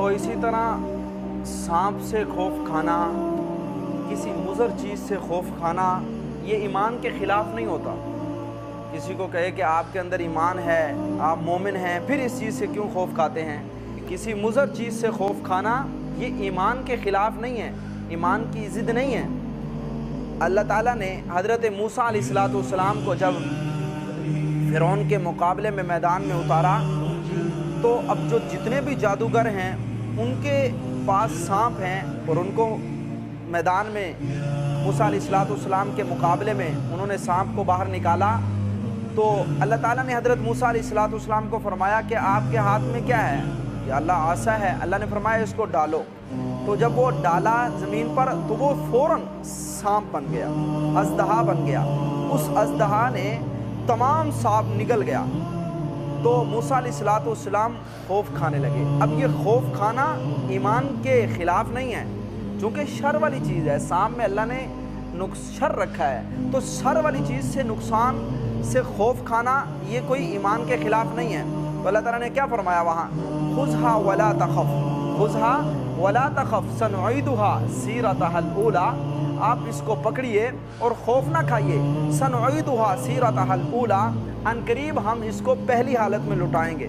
تو اسی طرح سانپ سے خوف کھانا، کسی مضر چیز سے خوف کھانا، یہ ایمان کے خلاف نہیں ہوتا۔ کسی کو کہے کہ آپ کے اندر ایمان ہے، آپ مومن ہیں، پھر اس چیز سے کیوں خوف کھاتے ہیں؟ کسی مضر چیز سے خوف کھانا یہ ایمان کے خلاف نہیں ہے، ایمان کی ضد نہیں ہے۔ اللہ تعالیٰ نے حضرت موسیٰ علیہ السلام کو جب فرعون کے مقابلے میں میدان میں اتارا تو اب جو جتنے بھی جادوگر ہیں ان کے پاس سانپ ہیں، اور ان کو میدان میں موسیٰ علیہ السلام کے مقابلے میں انہوں نے سانپ کو باہر نکالا، تو اللہ تعالیٰ نے حضرت موسیٰ علیہ السلام کو فرمایا کہ آپ کے ہاتھ میں کیا ہے؟ یا اللہ عصا ہے۔ اللہ نے فرمایا اس کو ڈالو، تو جب وہ ڈالا زمین پر تو وہ فوراً سانپ بن گیا، اژدہا بن گیا۔ اس اژدہا نے تمام سانپ نگل گیا، تو موسیٰ علیہ السلام خوف کھانے لگے۔ اب یہ خوف کھانا ایمان کے خلاف نہیں ہے، چونکہ شر والی چیز ہے، سانپ میں اللہ نے شر رکھا ہے، تو شر والی چیز سے نقصان سے خوف کھانا یہ کوئی ایمان کے خلاف نہیں ہے۔ تو اللہ تعالیٰ نے کیا فرمایا وہاں؟ خذها ولا تخف، خذها ولا تخف سنعيدها سیرتها الاولى، آپ اس کو پکڑیے اور خوف نہ کھائیے، سنعيدها سیرتها الاولى، ان قریب ہم اس کو پہلی حالت میں لٹائیں گے۔